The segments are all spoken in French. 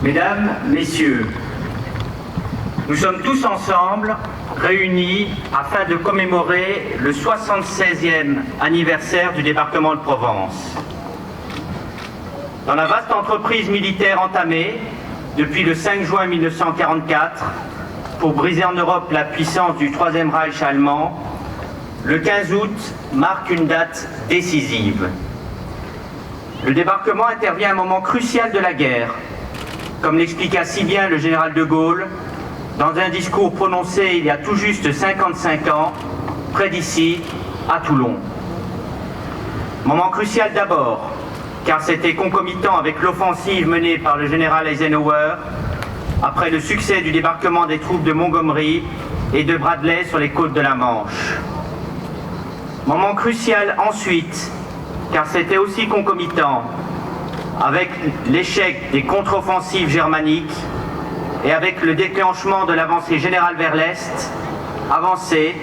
Mesdames, Messieurs, nous sommes tous ensemble réunis afin de commémorer le 76e anniversaire du débarquement de Provence. Dans la vaste entreprise militaire entamée depuis le 5 juin 1944 pour briser en Europe la puissance du Troisième Reich allemand, le 15 août marque une date décisive. Le débarquement intervient à un moment crucial de la guerre, comme l'expliqua si bien le général de Gaulle dans un discours prononcé il y a tout juste 55 ans, près d'ici, à Toulon. Moment crucial d'abord, car c'était concomitant avec l'offensive menée par le général Eisenhower après le succès du débarquement des troupes de Montgomery et de Bradley sur les côtes de la Manche. Moment crucial ensuite, car c'était aussi concomitant avec l'échec des contre-offensives germaniques et avec le déclenchement de l'avancée générale vers l'Est, avancée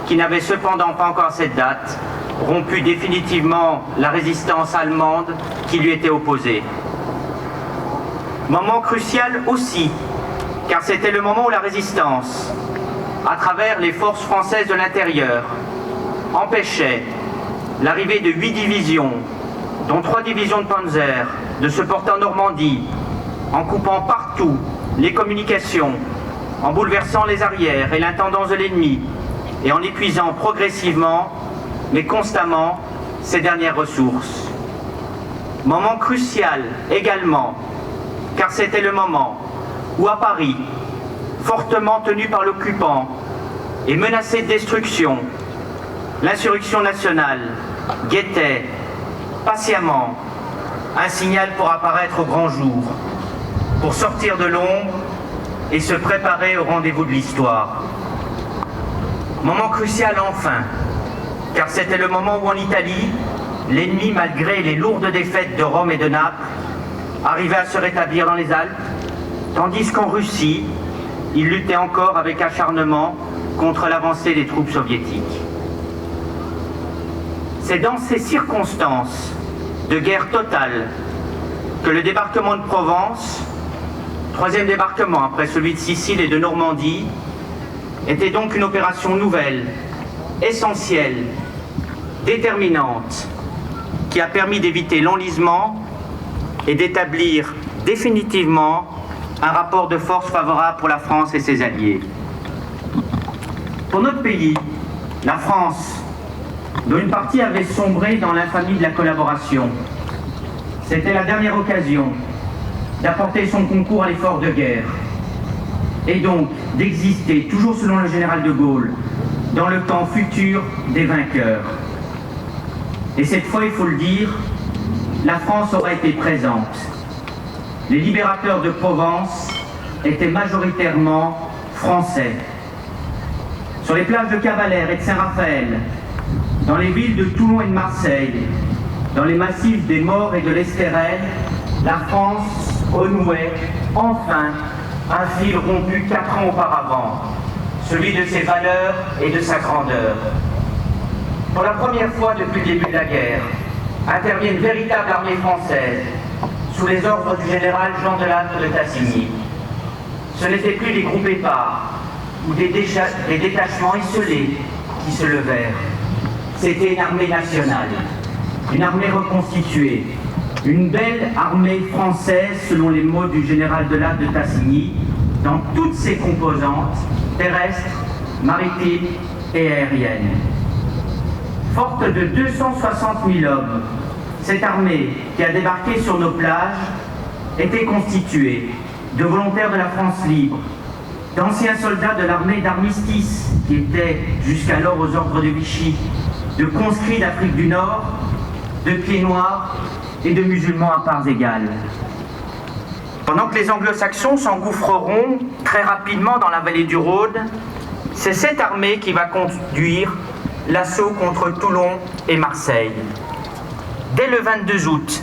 qui n'avait cependant pas encore cette date, rompu définitivement la résistance allemande qui lui était opposée. Moment crucial aussi, car c'était le moment où la résistance, à travers les forces françaises de l'intérieur, empêchait l'arrivée de 8 divisions, dont 3 divisions de Panzer, de se porter en Normandie, en coupant partout les communications, en bouleversant les arrières et l'intendance de l'ennemi, et en épuisant progressivement, mais constamment, ses dernières ressources. Moment crucial également, car c'était le moment où à Paris, fortement tenu par l'occupant et menacé de destruction, l'insurrection nationale guettait patiemment un signal pour apparaître au grand jour, pour sortir de l'ombre et se préparer au rendez-vous de l'histoire. Moment crucial enfin, car c'était le moment où en Italie, l'ennemi, malgré les lourdes défaites de Rome et de Naples, arrivait à se rétablir dans les Alpes, tandis qu'en Russie, il luttait encore avec acharnement contre l'avancée des troupes soviétiques. C'est dans ces circonstances de guerre totale que le débarquement de Provence, troisième débarquement après celui de Sicile et de Normandie, était donc une opération nouvelle, essentielle, déterminante, qui a permis d'éviter l'enlisement et d'établir définitivement un rapport de force favorable pour la France et ses alliés. Pour notre pays, la France, dont une partie avait sombré dans l'infamie de la collaboration, c'était la dernière occasion d'apporter son concours à l'effort de guerre et donc d'exister, toujours selon le général de Gaulle, dans le temps futur des vainqueurs. Et cette fois, il faut le dire, la France aurait été présente. Les libérateurs de Provence étaient majoritairement français. Sur les plages de Cavalère et de Saint-Raphaël, dans les villes de Toulon et de Marseille, dans les massifs des Maures et de l'Estérel, la France renouait enfin un fil rompu 4 ans auparavant, celui de ses valeurs et de sa grandeur. Pour la première fois depuis le début de la guerre, intervient une véritable armée française, sous les ordres du général Jean Delattre de Tassigny. Ce n'étaient plus des groupes épars ou des détachements isolés qui se levèrent. C'était une armée nationale, une armée reconstituée, une belle armée française selon les mots du général Delattre de Tassigny, dans toutes ses composantes, terrestres, maritimes et aériennes. Forte de 260 000 hommes, cette armée qui a débarqué sur nos plages était constituée de volontaires de la France libre, d'anciens soldats de l'armée d'armistice qui étaient jusqu'alors aux ordres de Vichy, de conscrits d'Afrique du Nord, de pieds noirs et de musulmans à parts égales. Pendant que les anglo-saxons s'engouffreront très rapidement dans la vallée du Rhône, c'est cette armée qui va conduire l'assaut contre Toulon et Marseille. Dès le 22 août,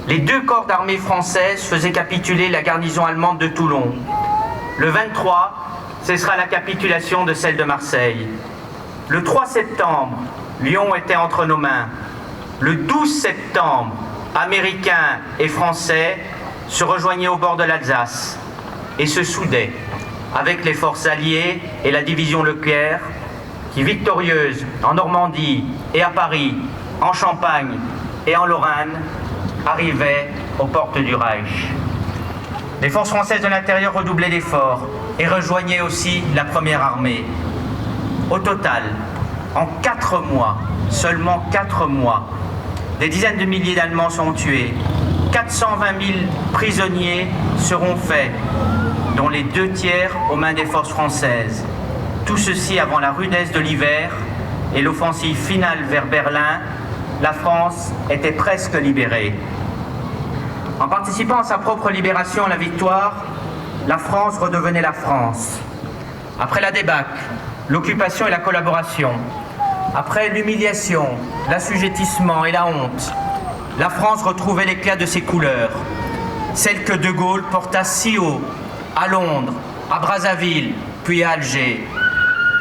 les 2 corps d'armée françaises faisaient capituler la garnison allemande de Toulon. Le 23, ce sera la capitulation de celle de Marseille. Le 3 septembre, Lyon était entre nos mains. Le 12 septembre, Américains et Français se rejoignaient au bord de l'Alsace et se soudaient avec les forces alliées et la division Leclerc qui, victorieuse en Normandie et à Paris, en Champagne et en Lorraine, arrivait aux portes du Reich. Les forces françaises de l'intérieur redoublaient d'efforts et rejoignaient aussi la première armée. Au total, en 4 mois, seulement 4 mois, des dizaines de milliers d'Allemands sont tués, 420 000 prisonniers seront faits, dont les 2 tiers aux mains des forces françaises. Tout ceci avant la rudesse de l'hiver et l'offensive finale vers Berlin. La France était presque libérée. En participant à sa propre libération, à la victoire, la France redevenait la France. Après la débâcle, l'occupation et la collaboration, après l'humiliation, l'assujettissement et la honte, la France retrouvait l'éclat de ses couleurs, celle que De Gaulle porta si haut à Londres, à Brazzaville, puis à Alger.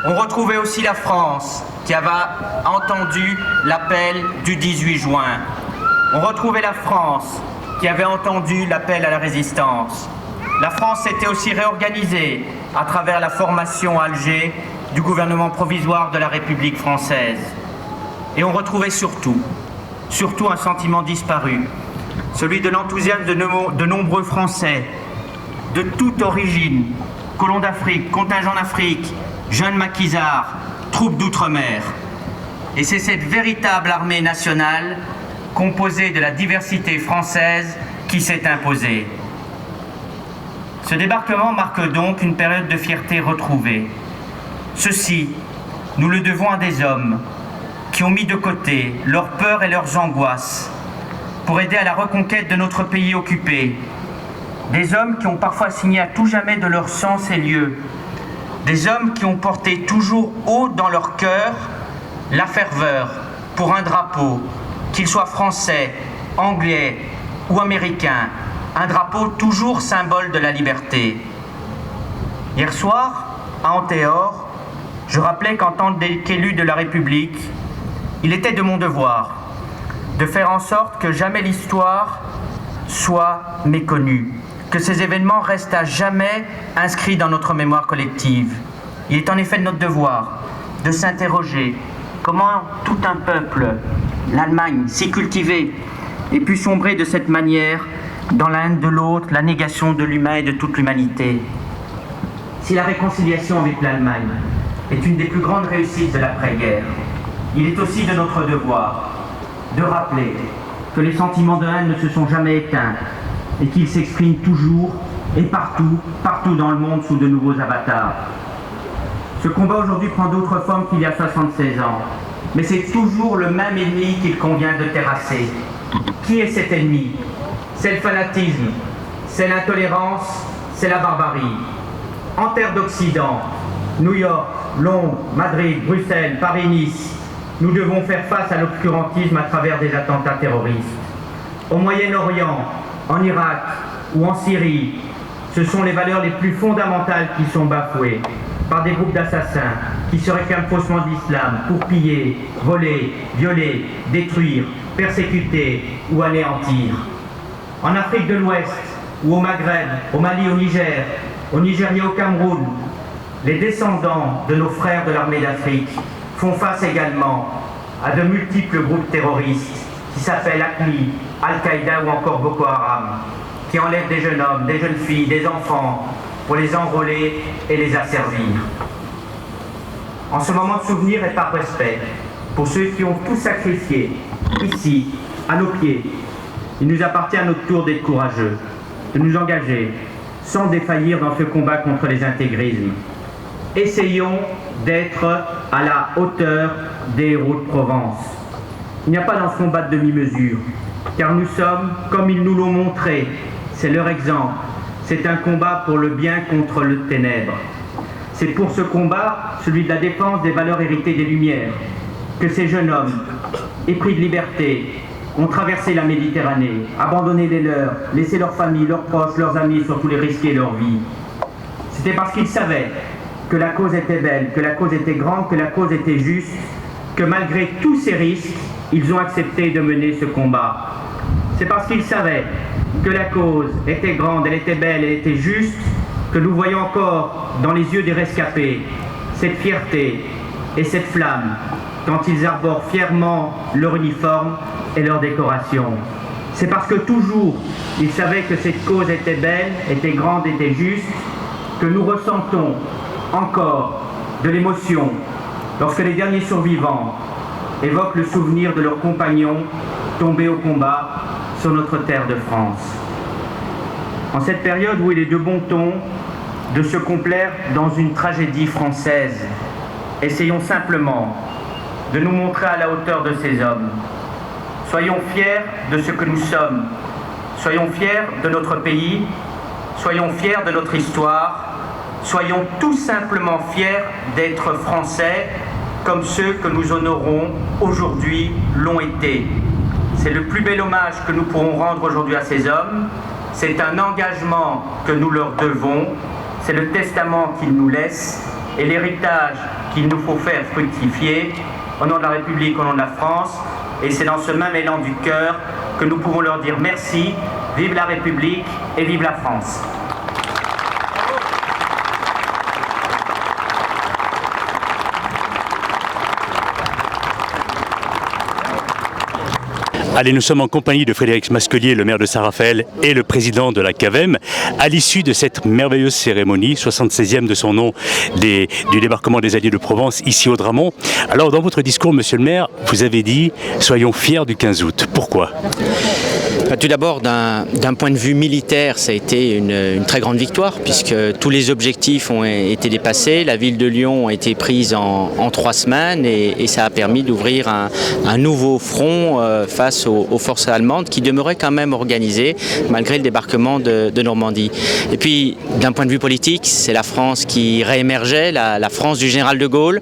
On retrouvait aussi la France qui avait entendu l'appel du 18 juin. On retrouvait la France qui avait entendu l'appel à la résistance. La France s'était aussi réorganisée à travers la formation à Alger du gouvernement provisoire de la République française. Et on retrouvait surtout un sentiment disparu, celui de l'enthousiasme de nombreux Français, de toute origine, colons d'Afrique, contingents d'Afrique, jeunes maquisards, troupes d'outre-mer. Et c'est cette véritable armée nationale, composée de la diversité française, qui s'est imposée. Ce débarquement marque donc une période de fierté retrouvée. Ceci, nous le devons à des hommes qui ont mis de côté leurs peurs et leurs angoisses pour aider à la reconquête de notre pays occupé. Des hommes qui ont parfois signé à tout jamais de leur sang ces lieux. Des hommes qui ont porté toujours haut dans leur cœur la ferveur pour un drapeau, qu'il soit français, anglais ou américain, un drapeau toujours symbole de la liberté. Hier soir, à Antéor, je rappelais qu'en tant qu'élu de la République, il était de mon devoir de faire en sorte que jamais l'histoire soit méconnue, que ces événements restent à jamais inscrits dans notre mémoire collective. Il est en effet de notre devoir de s'interroger comment tout un peuple, l'Allemagne, si cultivée, ait pu sombrer de cette manière dans la haine de l'autre, la négation de l'humain et de toute l'humanité. Si la réconciliation avec l'Allemagne est une des plus grandes réussites de l'après-guerre, il est aussi de notre devoir de rappeler que les sentiments de haine ne se sont jamais éteints et qu'ils s'expriment toujours et partout dans le monde sous de nouveaux avatars. Ce combat aujourd'hui prend d'autres formes qu'il y a 76 ans, mais c'est toujours le même ennemi qu'il convient de terrasser. Qui est cet ennemi? C'est le fanatisme, c'est l'intolérance, c'est la barbarie. En terre d'Occident, New York, Londres, Madrid, Bruxelles, Paris, Nice, nous devons faire face à l'obscurantisme à travers des attentats terroristes. Au Moyen-Orient, en Irak ou en Syrie, ce sont les valeurs les plus fondamentales qui sont bafouées par des groupes d'assassins qui se réclament faussement de l'islam pour piller, voler, violer, détruire, persécuter ou anéantir. En Afrique de l'Ouest ou au Maghreb, au Mali, au Niger, au Nigeria, au Cameroun, les descendants de nos frères de l'armée d'Afrique font face également à de multiples groupes terroristes qui s'appellent AQMI, Al-Qaïda ou encore Boko Haram, qui enlèvent des jeunes hommes, des jeunes filles, des enfants pour les enrôler et les asservir. En ce moment de souvenir et par respect pour ceux qui ont tout sacrifié, ici, à nos pieds, il nous appartient à notre tour d'être courageux, de nous engager sans défaillir dans ce combat contre les intégrismes. Essayons d'être à la hauteur des héros de Provence. Il n'y a pas dans ce combat de demi-mesure, car nous sommes, comme ils nous l'ont montré, c'est leur exemple, c'est un combat pour le bien contre le ténèbre. C'est pour ce combat, celui de la défense des valeurs héritées des Lumières, que ces jeunes hommes, épris de liberté, ont traversé la Méditerranée, abandonné les leurs, laissé leurs familles, leurs proches, leurs amis, surtout les risquer leur vie. C'était parce qu'ils savaient que la cause était belle, que la cause était grande, que la cause était juste, que malgré tous ces risques, ils ont accepté de mener ce combat. C'est parce qu'ils savaient que la cause était grande, elle était belle, elle était juste, que nous voyons encore dans les yeux des rescapés cette fierté et cette flamme quand ils arborent fièrement leur uniforme et leur décoration. C'est parce que toujours ils savaient que cette cause était belle, était grande, était juste, que nous ressentons encore de l'émotion lorsque les derniers survivants évoquent le souvenir de leurs compagnons tombés au combat sur notre terre de France. En cette période où il est de bon ton de se complaire dans une tragédie française, essayons simplement de nous montrer à la hauteur de ces hommes. Soyons fiers de ce que nous sommes, soyons fiers de notre pays, soyons fiers de notre histoire, soyons tout simplement fiers d'être Français comme ceux que nous honorons aujourd'hui l'ont été. C'est le plus bel hommage que nous pourrons rendre aujourd'hui à ces hommes. C'est un engagement que nous leur devons. C'est le testament qu'ils nous laissent et l'héritage qu'il nous faut faire fructifier au nom de la République, au nom de la France. Et c'est dans ce même élan du cœur que nous pouvons leur dire merci, vive la République et vive la France. Allez, nous sommes en compagnie de Frédéric Masquelier, le maire de Saint-Raphaël et le président de la CAVEM, à l'issue de cette merveilleuse cérémonie, 76e de son nom du débarquement des Alliés de Provence, ici au Dramont. Alors, dans votre discours, monsieur le maire, vous avez dit « Soyons fiers du 15 août ». Pourquoi ? Tout d'abord, d'un point de vue militaire, ça a été une très grande victoire puisque tous les objectifs ont été dépassés. La ville de Lyon a été prise en 3 semaines et ça a permis d'ouvrir un nouveau front face aux forces allemandes qui demeuraient quand même organisées malgré le débarquement de Normandie. Et puis, d'un point de vue politique, c'est la France qui réémergeait, la France du général de Gaulle.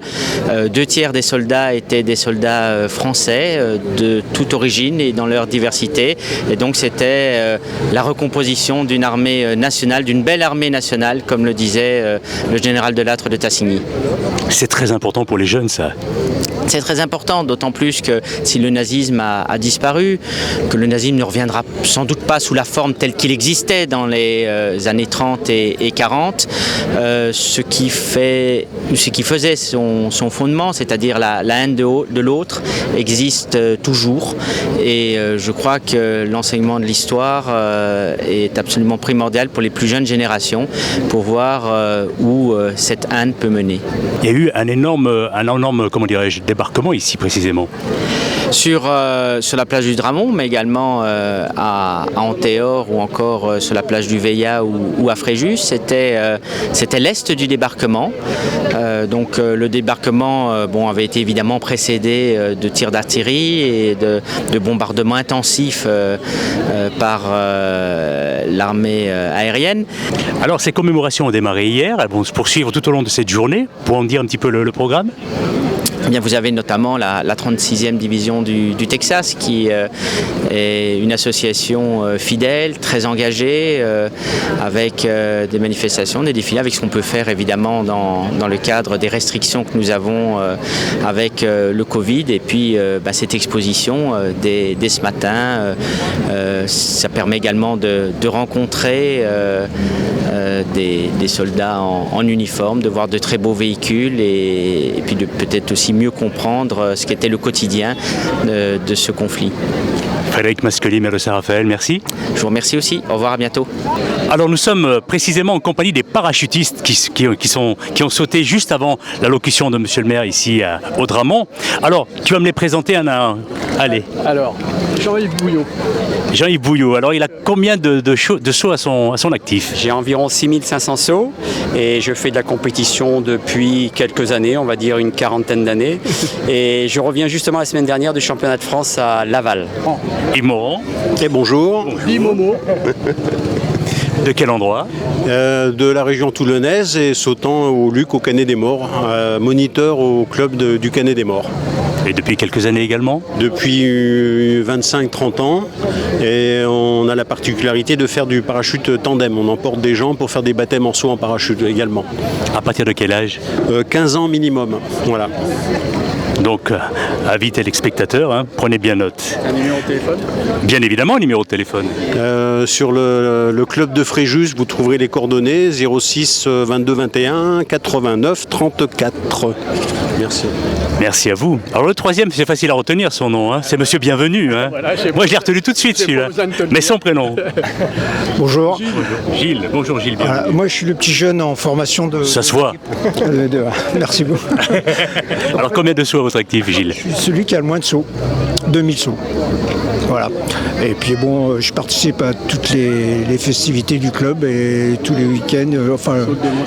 2 tiers des soldats étaient des soldats français de toute origine et dans leur diversité. Et donc c'était la recomposition d'une armée nationale, d'une belle armée nationale, comme le disait le général de Lattre de Tassigny. C'est très important pour les jeunes, ça. C'est très important, d'autant plus que si le nazisme a disparu, que le nazisme ne reviendra sans doute pas sous la forme telle qu'il existait dans les années 30 et 40, ce qui faisait son fondement, c'est-à-dire la haine de l'autre, existe toujours. Et je crois que l'enseignement de l'histoire est absolument primordial pour les plus jeunes générations pour voir où cette haine peut mener. Il y a eu un énorme comment dirais-je, débarquement ici précisément. Sur la plage du Dramont, mais également à Antéor ou encore sur la plage du Veillat ou à Fréjus. C'était l'est du débarquement. Donc le débarquement avait été évidemment précédé de tirs d'artillerie et de bombardements intensifs par l'armée aérienne. Alors ces commémorations ont démarré hier, elles vont se poursuivre tout au long de cette journée. Pour en dire un petit peu le programme ? Eh bien, vous avez notamment la 36e division du Texas qui est une association fidèle, très engagée, avec des manifestations, des défilés, avec ce qu'on peut faire évidemment dans le cadre des restrictions que nous avons avec le Covid. Et puis cette exposition dès ce matin, ça permet également de rencontrer des soldats en uniforme, de voir de très beaux véhicules et puis de peut-être aussi mieux comprendre ce qu'était le quotidien de ce conflit. Frédéric Masquelier, maire de Saint-Raphaël, merci. Je vous remercie aussi. Au revoir, à bientôt. Alors nous sommes précisément en compagnie des parachutistes qui ont sauté juste avant l'allocution de monsieur le maire ici au Dramont. Alors, tu vas me les présenter un à un. Allez. Alors, Jean-Yves Bouillot. Jean-Yves Bouillot, alors il a combien de sauts à son actif ? J'ai environ 6500 sauts et je fais de la compétition depuis quelques années, on va dire une quarantaine d'années. Et je reviens justement la semaine dernière du championnat de France à Laval. Yves Morand. Et bonjour. Yves Momo. De quel endroit ? De la région toulonnaise et sautant au Luc au Canet des Morts, moniteur au club du Canet des Morts. Et depuis quelques années également ? Depuis 25-30 ans, et on a la particularité de faire du parachute tandem. On emporte des gens pour faire des baptêmes en saut en parachute également. À partir de quel âge ? 15 ans minimum, voilà. Donc, avis téléspectateurs, hein, prenez bien note. Un numéro de téléphone? Bien évidemment, un numéro de téléphone. Sur le club de Fréjus, vous trouverez les coordonnées 06 22 21 89 34. Merci. Merci à vous. Alors le troisième, c'est facile à retenir son nom, hein. C'est Monsieur Bienvenu. Hein. Voilà, moi je l'ai retenu tout de suite celui-là, mais son prénom. Bonjour. Gilles, bonjour Gilles. Voilà, moi je suis le petit jeune en formation de... Ça se voit. Merci beaucoup. Alors combien de sauts à votre actif, Gilles? Je suis celui qui a le moins de sauts, 2000 sauts. Voilà. Et puis bon, je participe à toutes les festivités du club et tous les week-ends,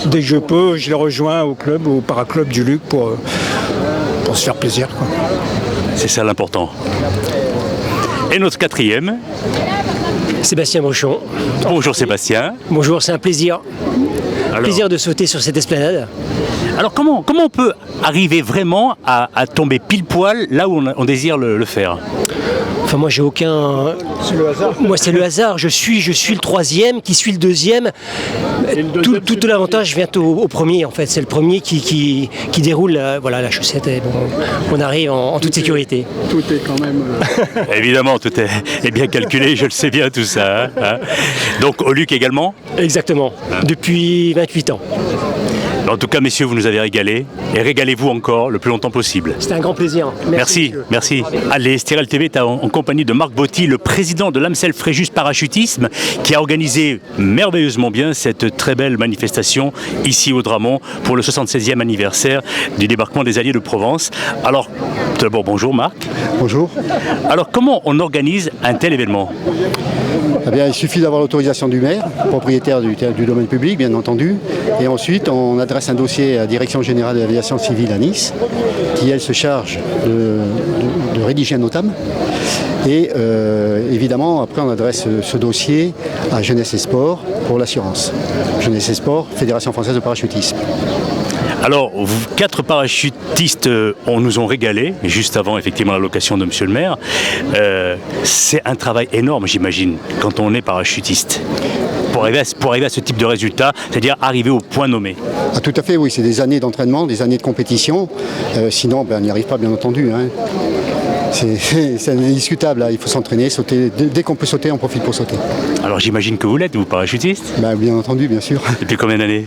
dès que je peux, je les rejoins au club, au paraclub du Luc pour se faire plaisir, quoi. C'est ça l'important. Et notre quatrième. Sébastien Brochon. Bonjour Sébastien. Bonjour, c'est un plaisir. Alors, Plaisir de sauter sur cette esplanade. Alors comment on peut arriver vraiment à tomber pile poil là où on désire le faire? Enfin moi j'ai aucun... C'est le hasard. Moi c'est le hasard, je suis le troisième qui suit le deuxième. Tout l'avantage vient au premier en fait, c'est le premier qui déroule la chaussette et bon, on arrive en toute sécurité. Tout est quand même... Évidemment, tout est bien calculé, je le sais bien tout ça. Hein. Donc au Luc également? Exactement, depuis 28 ans. En tout cas, messieurs, vous nous avez régalé et régalez-vous encore le plus longtemps possible. C'était un grand plaisir. Merci. Allez, Stirel TV est en compagnie de Marc Botti, le président de l'Amsel Fréjus Parachutisme, qui a organisé merveilleusement bien cette très belle manifestation ici au Dramont pour le 76e anniversaire du débarquement des Alliés de Provence. Alors, tout d'abord, bonjour Marc. Bonjour. Alors, comment on organise un tel événement? Eh bien, il suffit d'avoir l'autorisation du maire, propriétaire du domaine public, bien entendu. Et ensuite, on adresse un dossier à la Direction Générale de l'Aviation Civile à Nice, qui, elle, se charge de rédiger un notam. Et évidemment, après, on adresse ce dossier à Jeunesse et Sport pour l'assurance. Jeunesse et Sport, Fédération Française de Parachutisme. Alors, 4 parachutistes nous ont régalé, juste avant effectivement la location de Monsieur le maire. C'est un travail énorme, j'imagine, quand on est parachutiste, pour arriver à ce type de résultat, c'est-à-dire arriver au point nommé. Ah, tout à fait, oui, c'est des années d'entraînement, des années de compétition. Sinon, on n'y arrive pas, bien entendu. Hein. C'est indiscutable, là. Il faut s'entraîner, sauter. Dès qu'on peut sauter, on profite pour sauter. Alors j'imagine que vous l'êtes, vous, parachutiste? Bien entendu, bien sûr. Depuis combien d'années?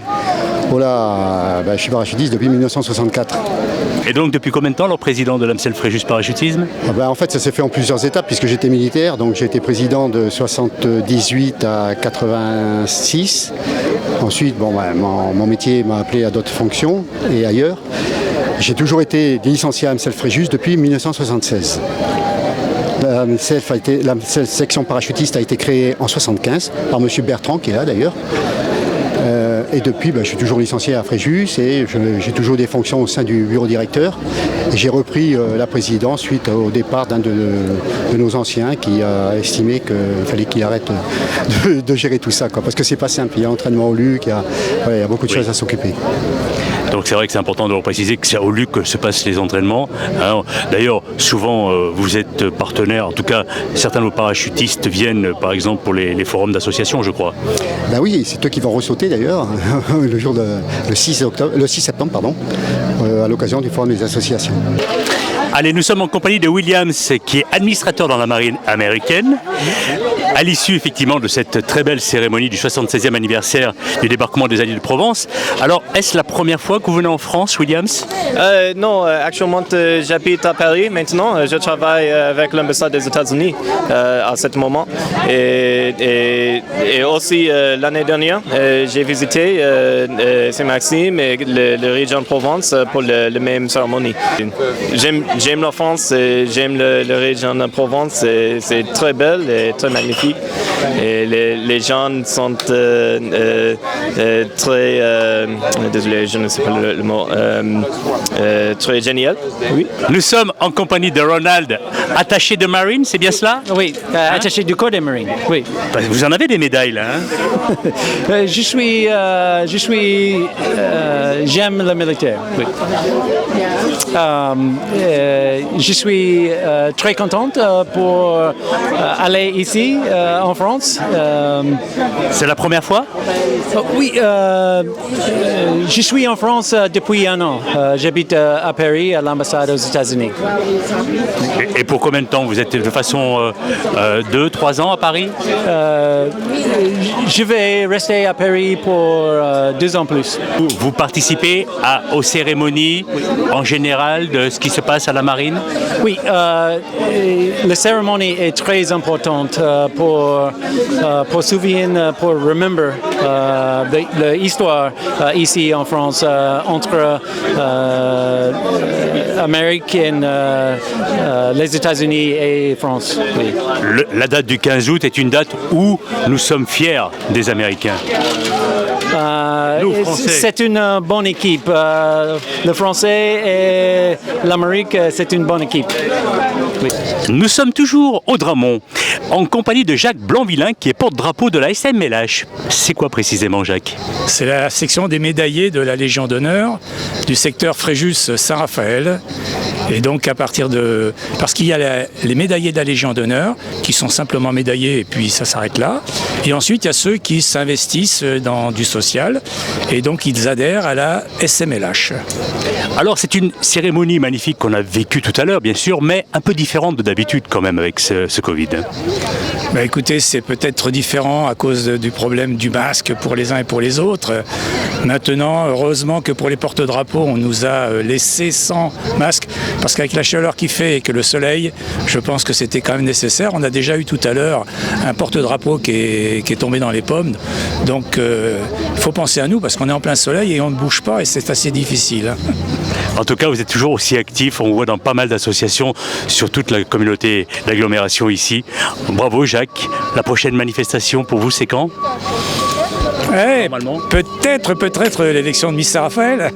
Oh là, je suis parachutiste depuis 1964. Et donc depuis combien de temps, alors président de l'Amsel Fréjus Parachutisme? En fait, ça s'est fait en plusieurs étapes puisque j'étais militaire, donc j'ai été président de 78 à 86. Ensuite, mon métier m'a appelé à d'autres fonctions et ailleurs. J'ai toujours été licencié à Amsel Fréjus depuis 1976. La section parachutiste a été créée en 1975 par M. Bertrand, qui est là d'ailleurs. Et depuis, je suis toujours licencié à Fréjus et j'ai toujours des fonctions au sein du bureau directeur. Et j'ai repris la présidence suite au départ d'un de nos anciens qui a estimé qu'il fallait qu'il arrête de gérer tout ça, quoi, parce que c'est pas simple. Il y a entraînement au Luc, il y a beaucoup de choses à s'occuper. Donc c'est vrai que c'est important de préciser que c'est au Luc que se passent les entraînements. Hein. D'ailleurs, souvent vous êtes partenaire, en tout cas certains de vos parachutistes viennent par exemple pour les forums d'association, je crois. Oui, c'est eux qui vont ressauter d'ailleurs, le 6 septembre, à l'occasion du forum des associations. Allez, nous sommes en compagnie de Williams, qui est administrateur dans la marine américaine. À l'issue, effectivement, de cette très belle cérémonie du 76e anniversaire du débarquement des Alliés de Provence. Alors, est-ce la première fois que vous venez en France, Williams? Non, actuellement, j'habite à Paris maintenant. Je travaille avec l'ambassade des États-Unis à ce moment. Et aussi, l'année dernière, j'ai visité Saint-Maxime et la région de Provence pour la même cérémonie. J'aime la France, j'aime la région de Provence, c'est très belle et très magnifique. Et les gens sont très, désolé, je ne sais pas le mot, très génial. Oui. Nous sommes en compagnie de Ronald, attaché de Marine, c'est bien cela? Oui, attaché du corps des Marines, oui. Vous en avez des médailles là, hein? J'aime le militaire, oui. Je suis très contente pour aller ici en France. C'est la première fois? Oui, je suis en France depuis un an. J'habite à Paris, à l'ambassade aux États-Unis. Et pour combien de temps? Vous êtes de façon 2-3 ans à Paris? Je vais rester à Paris pour 2 ans plus. Vous participez aux cérémonies en général de ce qui se passe à la marine? Oui, la cérémonie est très importante pour souvenir, pour remember l'histoire ici en France entre Amérique, les États-Unis et France. Oui. La date du 15 août est une date où nous sommes fiers des Américains. Nous, Français. C'est une bonne équipe. Le Français et l'Amérique, c'est une bonne équipe. Oui. Nous sommes toujours au Dramont, en compagnie de Jacques Blanvillain, qui est porte-drapeau de la SMLH. C'est quoi précisément, Jacques? C'est la section des médaillés de la Légion d'honneur du secteur Fréjus-Saint-Raphaël. Et donc parce qu'il y a les médaillés de la Légion d'honneur, qui sont simplement médaillés et puis ça s'arrête là. Et ensuite, il y a ceux qui s'investissent dans du social et donc ils adhèrent à la SMLH. Alors c'est une cérémonie magnifique qu'on a vécue tout à l'heure, bien sûr, mais un peu différente de d'habitude quand même avec ce Covid. Bah écoutez, c'est peut-être différent à cause du problème du masque pour les uns et pour les autres. Maintenant, heureusement que pour les porte-drapeaux, on nous a laissé sans masque, parce qu'avec la chaleur qu'il fait et que le soleil, je pense que c'était quand même nécessaire. On a déjà eu tout à l'heure un porte-drapeau qui est tombé dans les pommes. Donc il faut penser à nous, parce qu'on est en plein soleil et on ne bouge pas et c'est assez difficile. En tout cas, vous êtes toujours aussi actif, on voit dans pas mal d'associations sur toute la communauté d'agglomération ici. Bravo Jacques, la prochaine manifestation pour vous c'est quand? Peut-être l'élection de Miss Saint-Raphaël.